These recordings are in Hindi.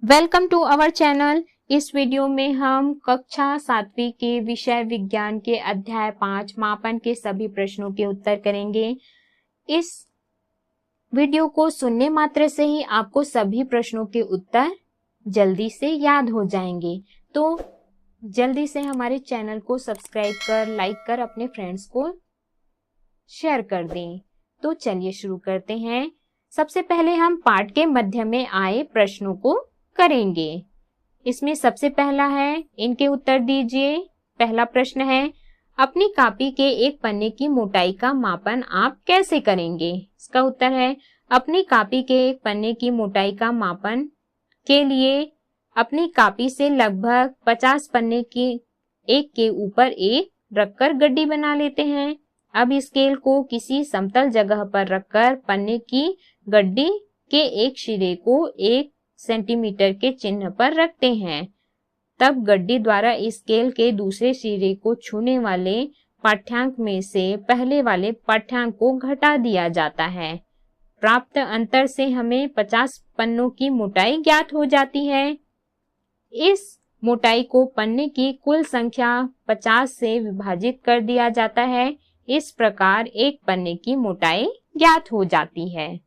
Welcome to our channel. इस वीडियो में हम कक्षा 7वीं के विषय विज्ञान के अध्याय 5 मापन के सभी प्रश्नों के उत्तर करेंगे। इस वीडियो को सुनने मात्र से ही आपको सभी प्रश्नों के उत्तर जल्दी से याद हो जाएंगे। तो जल्दी से हमारे चैनल को सब्सक्राइब कर, लाइक कर अपने फ्रेंड्स को शेयर कर दें। तो चलिए शुरू करते हैं। सबसे पहले हम पाठ के मध्य में आए प्रश्नों को करेंगे। इसमें सबसे पहला है, इनके उत्तर दीजिए। पहला प्रश्न है, अपनी कॉपी के एक पन्ने की मोटाई का मापन आप कैसे करेंगे? इसका उत्तर है, अपनी कॉपी के एक पन्ने की मोटाई का मापन के लिए अपनी कॉपी से लगभग 50 पन्ने की एक के ऊपर एक रखकर गड्डी बना लेते हैं। अब स्केल को किसी समतल जगह पर रखकर पन्ने की गड्डी के एक सिरे को 1 सेंटीमीटर के चिन्ह पर रखते हैं। तब गड्डी द्वारा स्केल के दूसरे सिरे को छूने वाले पाठ्यांक में से पहले वाले पाठ्यांक को घटा दिया जाता है। प्राप्त अंतर से हमें 50 पन्नों की मोटाई ज्ञात हो जाती है। इस मोटाई को पन्ने की कुल संख्या 50 से विभाजित कर दिया जाता है। इस प्रकार एक पन्ने की मोटाई ज्ञात हो जाती है।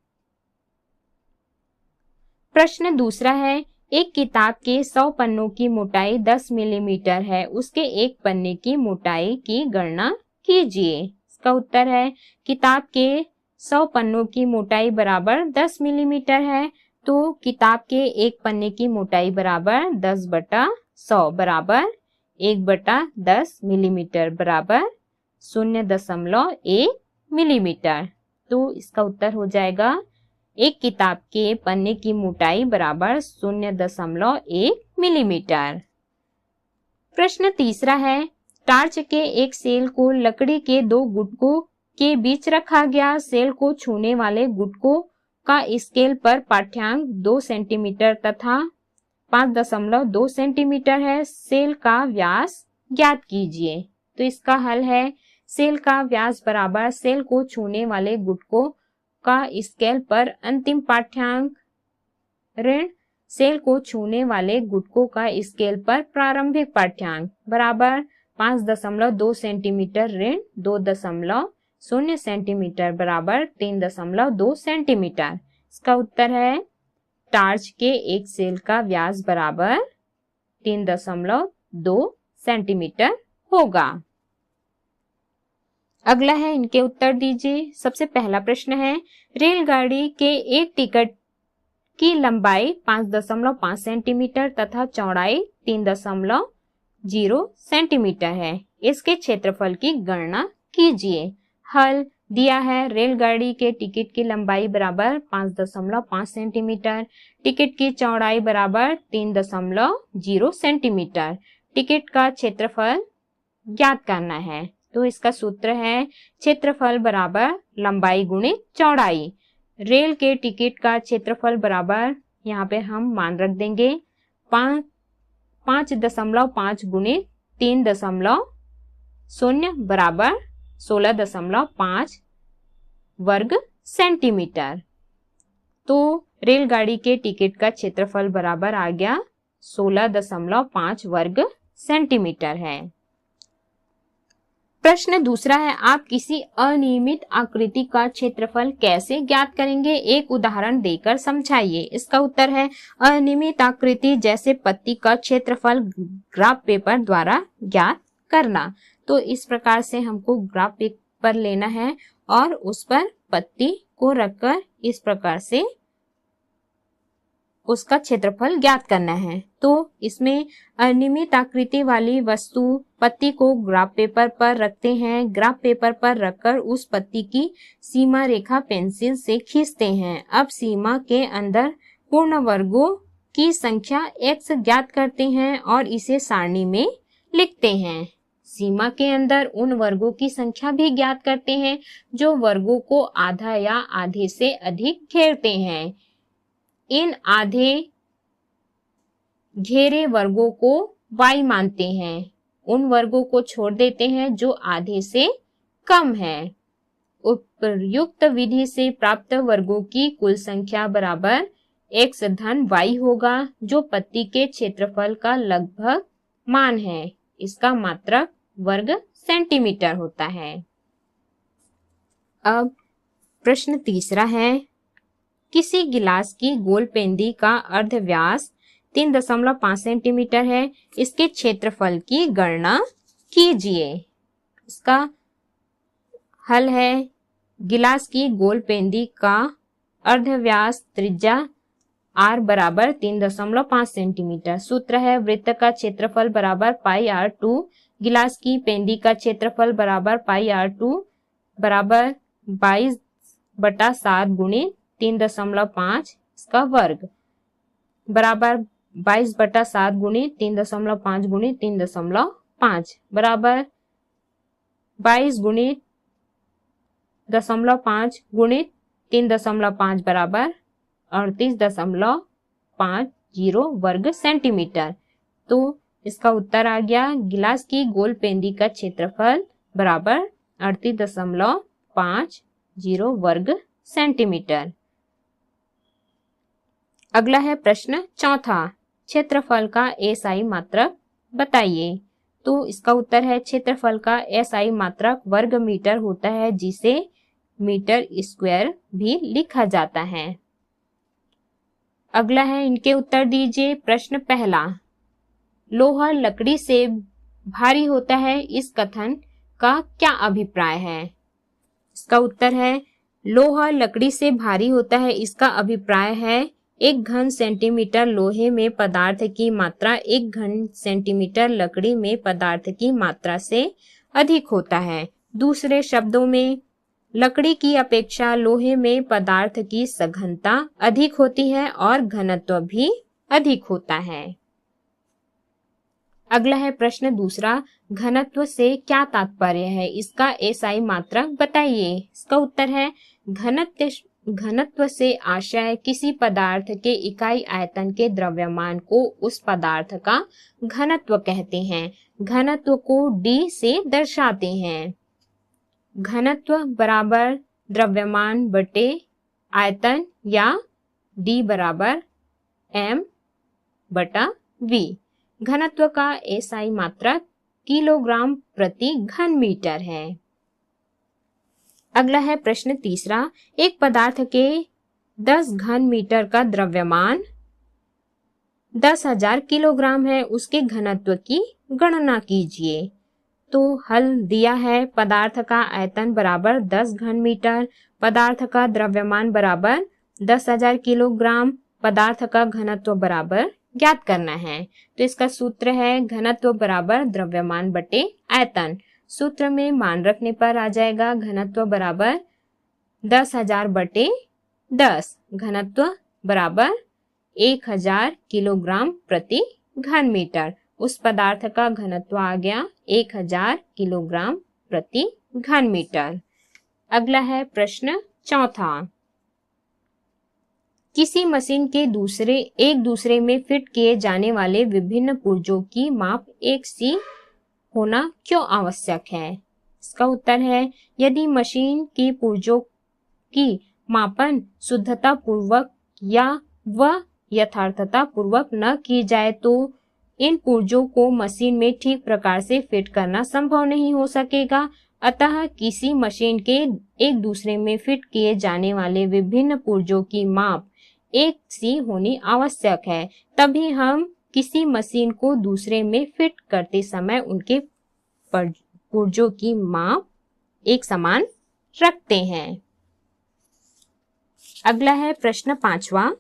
प्रश्न दूसरा है, एक किताब के 100 पन्नों की मोटाई 10 मिलीमीटर है, उसके एक पन्ने की मोटाई की गणना कीजिए। इसका उत्तर है, किताब के 100 पन्नों की मोटाई बराबर 10 मिलीमीटर है, तो किताब के एक पन्ने की मोटाई बराबर 10/100 बराबर 1/10 मिलीमीटर बराबर 0.1 मिलीमीटर। तो इसका उत्तर हो जाएगा, एक किताब के पन्ने की मोटाई बराबर 0.1 मिलीमीटर। प्रश्न तीसरा है, टार्च के एक सेल को लकड़ी के 2 गुटकों के बीच रखा गया। सेल को छूने वाले गुटकों का स्केल पर पाठ्यांक 2 सेंटीमीटर तथा 5.2 सेंटीमीटर है। सेल का व्यास ज्ञात कीजिए। तो इसका हल है, सेल का व्यास बराबर सेल को छूने वाले गुटकों का स्केल पर अंतिम पाठ्यांक ऋण सेल को छूने वाले गुटकों का स्केल पर प्रारंभिक पाठ्यांक बराबर 5.2 सेंटीमीटर ऋण 2.0 सेंटीमीटर बराबर 3.2 सेंटीमीटर। इसका उत्तर है, टार्च के एक सेल का व्यास बराबर 3.2 सेंटीमीटर होगा। अगला है, इनके उत्तर दीजिए। सबसे पहला प्रश्न है, रेलगाड़ी के एक टिकट की लंबाई 5.5 सेंटीमीटर तथा चौड़ाई 3.0 सेंटीमीटर है। इसके क्षेत्रफल की गणना कीजिए। हल दिया है, रेलगाड़ी के टिकट की लंबाई बराबर 5.5 सेंटीमीटर, टिकट की चौड़ाई बराबर 3.0 सेंटीमीटर। टिकट का क्षेत्रफल ज्ञात करना है। तो इसका सूत्र है, क्षेत्रफल बराबर लंबाई गुणित चौड़ाई। रेल के टिकट का क्षेत्रफल बराबर, यहाँ पे हम मान रख देंगे 5.5 गुणित 3.0 बराबर 16.5 वर्ग सेंटीमीटर। तो रेलगाड़ी के टिकट का क्षेत्रफल बराबर आ गया 16.5 वर्ग सेंटीमीटर है। प्रश्न दूसरा है, आप किसी अनियमित आकृति का क्षेत्रफल कैसे ज्ञात करेंगे? एक उदाहरण देकर समझाइए। इसका उत्तर है, अनियमित आकृति जैसे पत्ती का क्षेत्रफल ग्राफ पेपर द्वारा ज्ञात करना। तो इस प्रकार से हमको ग्राफ पेपर लेना है और उस पर पत्ती को रखकर इस प्रकार से उसका क्षेत्रफल ज्ञात करना है। तो इसमें अनियमित आकृति वाली वस्तु पत्ती को ग्राफ पेपर पर रखते हैं। ग्राफ पेपर पर रखकर उस पत्ती की सीमा रेखा पेंसिल से खींचते हैं। अब सीमा के अंदर पूर्ण वर्गों की संख्या x ज्ञात करते हैं और इसे सारणी में लिखते हैं। सीमा के अंदर उन वर्गों की संख्या भी ज्ञात करते हैं जो वर्गों को आधा या आधे से अधिक घेरते हैं। इन आधे घेरे वर्गों को y मानते हैं। उन वर्गों को छोड़ देते हैं जो आधे से कम है। उपर्युक्त विधि से प्राप्त वर्गों की कुल संख्या बराबर x धन y होगा जो पत्ती के क्षेत्रफल का लगभग मान है। इसका मात्रक वर्ग सेंटीमीटर होता है। अब प्रश्न तीसरा है, किसी गिलास की गोलपेंदी का अर्धव्यास 3.5 सेंटीमीटर है। इसके क्षेत्रफल की गणना कीजिए। इसका हल है, गिलास की गोलपेंदी का अर्धव्यास त्रिज्या r बराबर 3.5 सेंटीमीटर। सूत्र है, वृत्त का क्षेत्रफल बराबर πr2, गिलास की पेंदी का क्षेत्रफल बराबर πr2 बराबर 22/7 गुणित 3.5 इसका वर्ग बराबर 22/7 गुणित 3.5 गुणित 3.5 बराबर 22 गुणित 0.5 गुणित 3.5 बराबर 38.50 वर्ग सेंटीमीटर। तो इसका उत्तर आ गया, गिलास की गोलपेंदी का क्षेत्रफल बराबर 38.50 वर्ग सेंटीमीटर। अगला है प्रश्न चौथा, क्षेत्रफल का एसआई मात्रक बताइए। तो इसका उत्तर है, क्षेत्रफल का एसआई मात्रक वर्ग मीटर होता है, जिसे मीटर स्क्वायर भी लिखा जाता है। अगला है, इनके उत्तर दीजिए। प्रश्न पहला, लोहा लकड़ी से भारी होता है, इस कथन का क्या अभिप्राय है? इसका उत्तर है, लोहा लकड़ी से भारी होता है, इसका अभिप्राय है 1 घन सेंटीमीटर लोहे में पदार्थ की मात्रा 1 घन सेंटीमीटर लकड़ी में पदार्थ की मात्रा से अधिक होता है। दूसरे शब्दों में, लकड़ी की अपेक्षा लोहे में पदार्थ की सघनता अधिक होती है और घनत्व भी अधिक होता है। अगला है प्रश्न दूसरा, घनत्व से क्या तात्पर्य है? इसका एसआई मात्रक बताइए। इसका उत्तर है, घनत्व से आशय किसी पदार्थ के इकाई आयतन के द्रव्यमान को उस पदार्थ का घनत्व कहते हैं। घनत्व को D से दर्शाते हैं। घनत्व बराबर द्रव्यमान बटे आयतन या D बराबर m/v। घनत्व का एसआई मात्रक किलोग्राम प्रति घन मीटर है। अगला है प्रश्न तीसरा, एक पदार्थ के 10 घन मीटर का द्रव्यमान 10,000 किलोग्राम है, उसके घनत्व की गणना कीजिए। तो हल दिया है, पदार्थ का आयतन बराबर 10 घन मीटर, पदार्थ का द्रव्यमान बराबर 10,000 किलोग्राम, पदार्थ का घनत्व बराबर ज्ञात करना है। तो इसका सूत्र है, घनत्व बराबर द्रव्यमान बटे आयतन। सूत्र में मान रखने पर आ जाएगा, घनत्व बराबर 10,000 बटे 10, घनत्व बराबर 1000 किलोग्राम प्रति घन मीटर। उस पदार्थ का घनत्व आ गया 1000 किलोग्राम प्रति घन मीटर। अगला है प्रश्न चौथा, किसी मशीन के एक दूसरे में फिट किए जाने वाले विभिन्न पुर्जों की माप एक सी होना क्यों आवश्यक है? इसका उत्तर है, यदि मशीन की पुर्जों की मापन शुद्धता पूर्वक या यथार्थता पूर्वक न की जाए तो इन पुर्जों को मशीन में ठीक प्रकार से फिट करना संभव नहीं हो सकेगा। अतः किसी मशीन के एक दूसरे में फिट किए जाने वाले विभिन्न पुर्जों की माप एक सी होनी आवश्यक है। तभी हम किसी मशीन को दूसरे में फिट करते समय उनके पुर्जों की माप एक समान रखते हैं। अगला है प्रश्न पांचवा,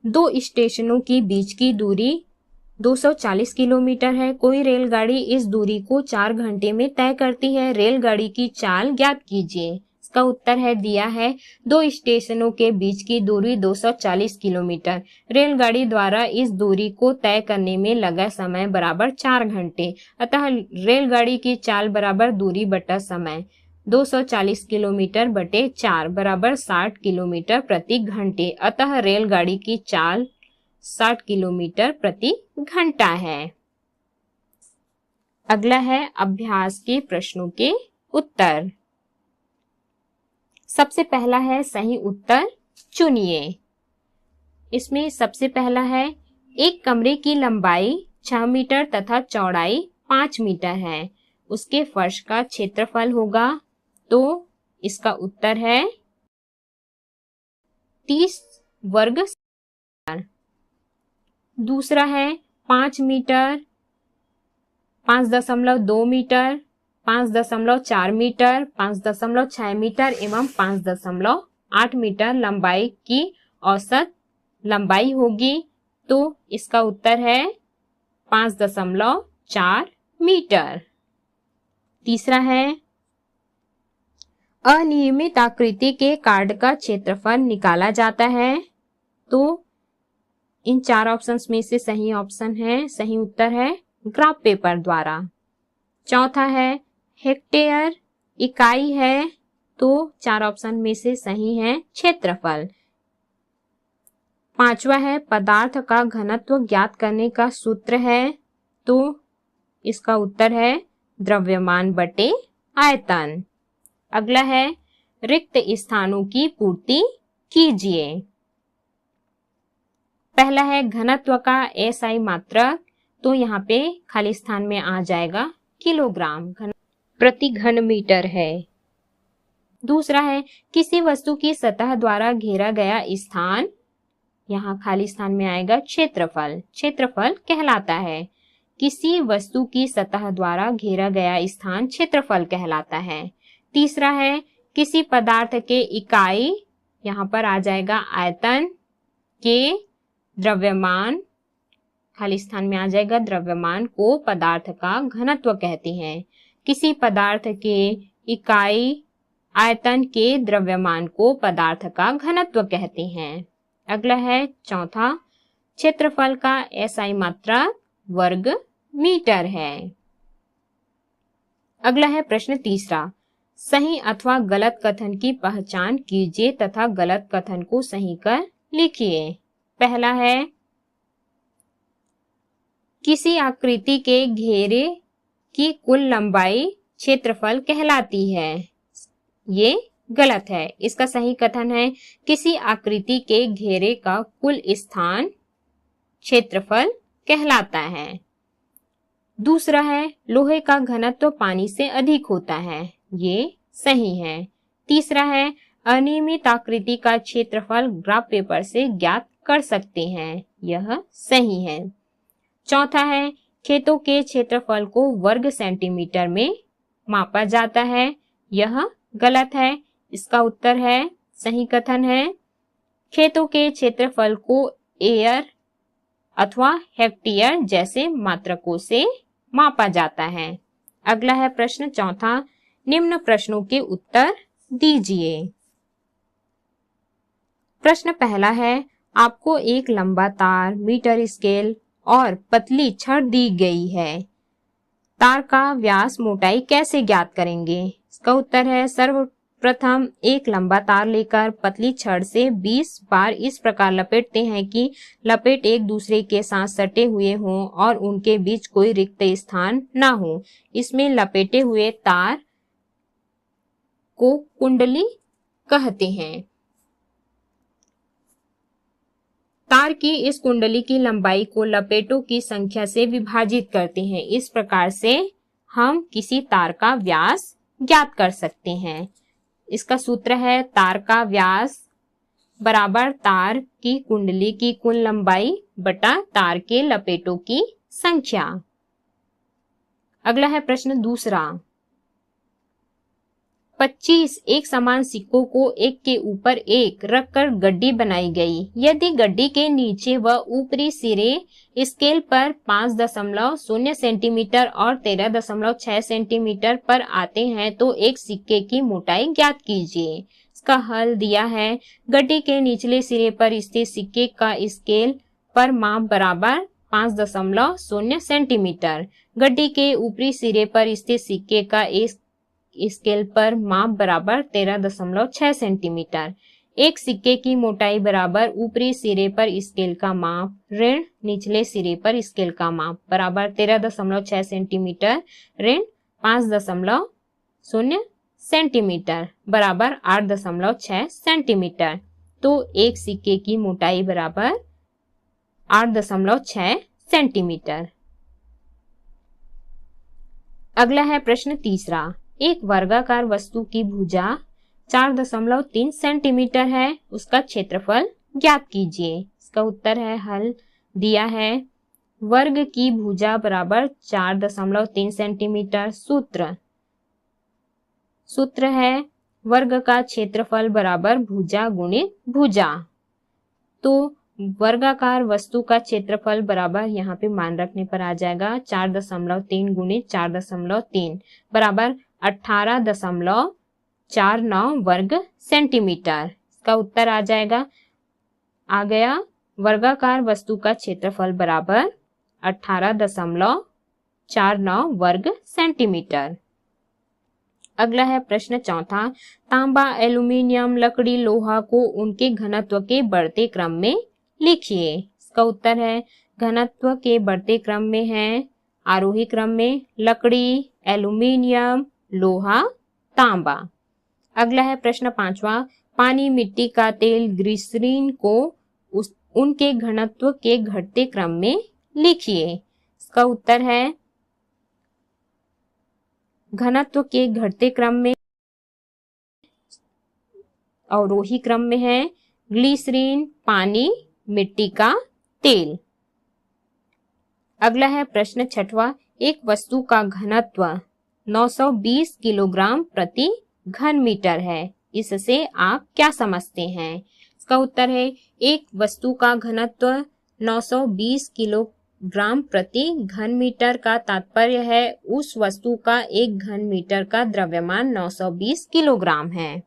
2 स्टेशनों के बीच की दूरी 240 किलोमीटर है। कोई रेलगाड़ी इस दूरी को 4 घंटे में तय करती है। रेलगाड़ी की चाल ज्ञात कीजिए। इसका उत्तर है, दिया है 2 स्टेशनों के बीच की दूरी 240 किलोमीटर। रेलगाड़ी द्वारा इस दूरी को तय करने में लगा समय बराबर 4 घंटे। अतः रेलगाड़ी की चाल बराबर दूरी बटा समय 240 किलोमीटर बटे 4 बराबर 60 किलोमीटर प्रति घंटे। अतः रेलगाड़ी की चाल 60 किलोमीटर प्रति घंटा है। अगला है अभ्यास के प्रश्नों के उत्तर। सबसे पहला है सही उत्तर चुनिए। इसमें सबसे पहला है, एक कमरे की लंबाई 6 मीटर तथा चौड़ाई 5 मीटर है, उसके फर्श का क्षेत्रफल होगा। तो इसका उत्तर है 30 वर्ग मीटर। दूसरा है 5 मीटर, 5.2 मीटर, 5.4 मीटर, 5.6 मीटर एवं 5.8 मीटर लंबाई की औसत लंबाई होगी। तो इसका उत्तर है 5.4 मीटर। तीसरा है, अनियमित आकृति के कार्ड का क्षेत्रफल निकाला जाता है। तो इन 4 ऑप्शंस में से सही ऑप्शन है, सही उत्तर है ग्राफ पेपर द्वारा। चौथा है, हेक्टेयर इकाई है। तो 4 ऑप्शन में से सही है क्षेत्रफल। पांचवा है, पदार्थ का घनत्व ज्ञात करने का सूत्र है। तो इसका उत्तर है द्रव्यमान बटे आयतन। अगला है, रिक्त स्थानों की पूर्ति कीजिए। पहला है, घनत्व का एसआई मात्रक। तो यहाँ पे खाली स्थान में आ जाएगा किलोग्राम प्रति घन मीटर है। दूसरा है, किसी वस्तु की सतह द्वारा घेरा गया स्थान, यहाँ खाली स्थान में आएगा क्षेत्रफल। क्षेत्रफल कहलाता है। किसी वस्तु की सतह द्वारा घेरा गया स्थान क्षेत्रफल कहलाता है। तीसरा है, किसी पदार्थ के इकाई, यहाँ पर आ जाएगा आयतन के द्रव्यमान, खाली स्थान में आ जाएगा द्रव्यमान को पदार्थ का घनत्व कहते हैं। किसी पदार्थ के इकाई आयतन के द्रव्यमान को पदार्थ का घनत्व कहते हैं। अगला है चौथा, क्षेत्रफल का एसआई मात्रक वर्ग मीटर है। अगला है प्रश्न तीसरा, सही अथवा गलत कथन की पहचान कीजिए तथा गलत कथन को सही कर लिखिए। पहला है, किसी आकृति के घेरे की कुल लंबाई क्षेत्रफल कहलाती है। ये गलत है। इसका सही कथन है, किसी आकृति के घेरे का कुल स्थान क्षेत्रफल कहलाता है। दूसरा है, लोहे का घनत्व पानी से अधिक होता है। ये सही है। तीसरा है, अनियमित आकृति का क्षेत्रफल ग्राफ पेपर से ज्ञात कर सकते हैं। यह सही है। चौथा है, खेतों के क्षेत्रफल को वर्ग सेंटीमीटर में मापा जाता है। यह गलत है। इसका उत्तर है, सही कथन है, खेतों के क्षेत्रफल को एयर अथवा हेक्टेयर जैसे मात्रकों से मापा जाता है। अगला है प्रश्न चौथा, निम्न प्रश्नों के उत्तर दीजिए। प्रश्न पहला है, आपको एक लंबा तार, मीटर स्केल और पतली छड़ दी गई है। तार का व्यास मोटाई कैसे ज्ञात करेंगे? इसका उत्तर है, सर्वप्रथम एक लंबा तार लेकर पतली छड़ से 20 बार इस प्रकार लपेटते हैं कि लपेट एक दूसरे के साथ सटे हुए हों और उनके बीच कोई रिक्त स्थान ना हो। इसमें लपेटे हुए तार को कुंडली कहते हैं। तार की इस कुंडली की लंबाई को लपेटों की संख्या से विभाजित करते हैं। इस प्रकार से हम किसी तार का व्यास ज्ञात कर सकते हैं। इसका सूत्र है, तार का व्यास बराबर तार की कुंडली की कुल लंबाई बटा तार के लपेटों की संख्या। अगला है प्रश्न दूसरा, 25 एक समान सिक्कों को एक के ऊपर एक रखकर गड्डी बनाई गई। यदि गड्डी के नीचे व ऊपरी सिरे स्केल पर 5.0 सेंटीमीटर और 13.6 सेंटीमीटर पर आते हैं तो एक सिक्के की मोटाई ज्ञात कीजिए। इसका हल दिया है, गड्डी के निचले सिरे पर स्थित सिक्के का स्केल पर माप बराबर 5.0 सेंटीमीटर, गड्डी के ऊपरी सिरे पर स्थित सिक्के का स्केल पर माप बराबर 13.6 सेंटीमीटर। एक सिक्के की मोटाई बराबर ऊपरी सिरे पर स्केल का माप ऋण निचले सिरे पर स्केल का माप बराबर 13.6 सेंटीमीटर ऋण 5.0 सेंटीमीटर बराबर 8.6 सेंटीमीटर। तो एक सिक्के की मोटाई बराबर 8.6 सेंटीमीटर। अगला है प्रश्न तीसरा, एक वर्गाकार वस्तु की भुजा 4.3 सेंटीमीटर है, उसका क्षेत्रफल ज्ञात कीजिए। इसका उत्तर है, हल दिया है, वर्ग की भुजा बराबर 4.3 सेंटीमीटर। सूत्र है वर्ग का क्षेत्रफल बराबर भुजा गुणित भुजा। तो वर्गाकार वस्तु का क्षेत्रफल बराबर यहाँ पे मान रखने पर आ जाएगा 4.3 गुणित 4.3 बराबर 18.49 वर्ग सेंटीमीटर। इसका उत्तर आ जाएगा, आ गया, वर्गाकार वस्तु का क्षेत्रफल बराबर 18.49 वर्ग सेंटीमीटर। अगला है प्रश्न चौथा, तांबा, एल्यूमीनियम, लकड़ी, लोहा को उनके घनत्व के बढ़ते क्रम में लिखिए। इसका उत्तर है, घनत्व के बढ़ते क्रम में है आरोही क्रम में लकड़ी, एल्यूमीनियम, लोहा, तांबा। अगला है प्रश्न पांचवा, पानी, मिट्टी का तेल, ग्लिसरीन को उनके घनत्व के घटते क्रम में लिखिए। इसका उत्तर है, घनत्व के घटते क्रम में अवरोही क्रम में है ग्लिसरीन, पानी, मिट्टी का तेल। अगला है प्रश्न छठवां, एक वस्तु का घनत्व 920 किलोग्राम प्रति घन मीटर है, इससे आप क्या समझते हैं? इसका उत्तर है, एक वस्तु का घनत्व 920 किलोग्राम प्रति घन मीटर का तात्पर्य है उस वस्तु का एक घन मीटर का द्रव्यमान 920 किलोग्राम है।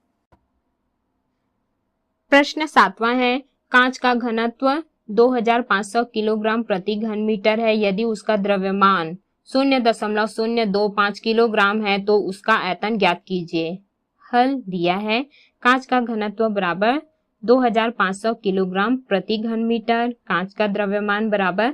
प्रश्न सातवां है, कांच का घनत्व 2500 किलोग्राम प्रति घन मीटर है, यदि उसका द्रव्यमान 0.025 किलोग्राम है तो उसका आयतन ज्ञात कीजिए। हल दिया है, कांच का घनत्व बराबर 2500 किलोग्राम प्रति घन मीटर, कांच का द्रव्यमान बराबर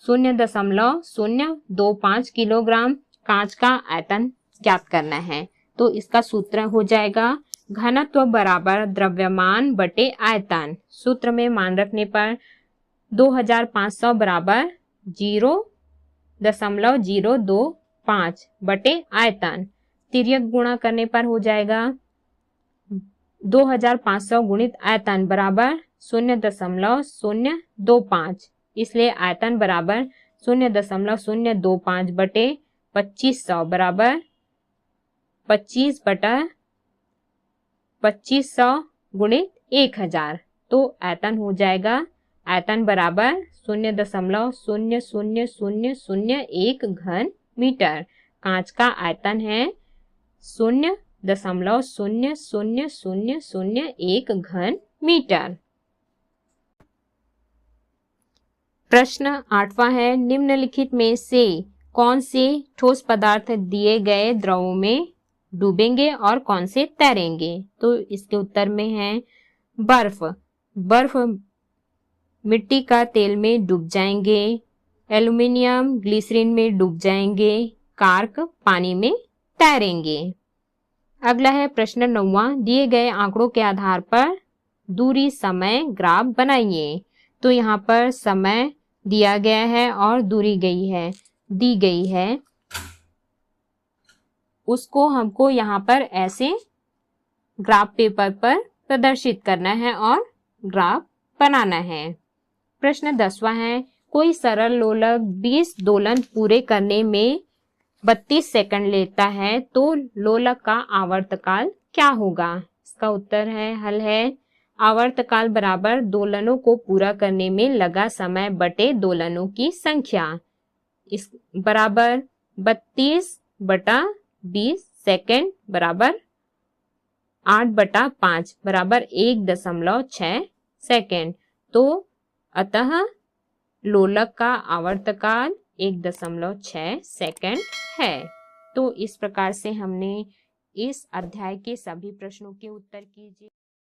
0.025 किलोग्राम, कांच का आयतन ज्ञात करना है। तो इसका सूत्र हो जाएगा घनत्व बराबर द्रव्यमान बटे आयतन। सूत्र में मान रखने पर 2500 बराबर 0.025 बटे आयतन, तिर्यक गुणा करने पर हो जाएगा 2500 गुणित आयतन बराबर 0.025, इसलिए आयतन बराबर 0.025 बटे 2500 बराबर 25/2500 गुणित 1000। तो आयतन हो जाएगा, आयतन बराबर 0.00001 घन मीटर। कांच का आयतन है 0.00001 घन मीटर। प्रश्न आठवां है, निम्नलिखित में से कौन से ठोस पदार्थ दिए गए द्रवों में डूबेंगे और कौन से तैरेंगे? तो इसके उत्तर में है बर्फ। बर्फ मिट्टी का तेल में डूब जाएंगे, एल्यूमिनियम ग्लिसरीन में डूब जाएंगे, कार्क पानी में तैरेंगे। अगला है प्रश्न नौवां, दिए गए आंकड़ों के आधार पर दूरी समय ग्राफ बनाइए। तो यहाँ पर समय दिया गया है और दूरी दी गई है, उसको हमको यहाँ पर ऐसे ग्राफ पेपर पर प्रदर्शित करना है और ग्राफ बनाना है। प्रश्न 10वां है, कोई सरल लोलक 20 दोलन पूरे करने में 32 सेकंड लेता है तो लोलक का आवर्तकाल क्या होगा? इसका उत्तर है, हल है, आवर्तकाल बराबर दोलनों को पूरा करने में लगा समय बटे दोलनों की संख्या, इस बराबर 32/20 सेकंड बराबर 8/5 बराबर 1.6 सेकंड। तो अतः लोलक का आवर्तकाल 1.6 सेकंड है। तो इस प्रकार से हमने इस अध्याय के सभी प्रश्नों के उत्तर कीजिए।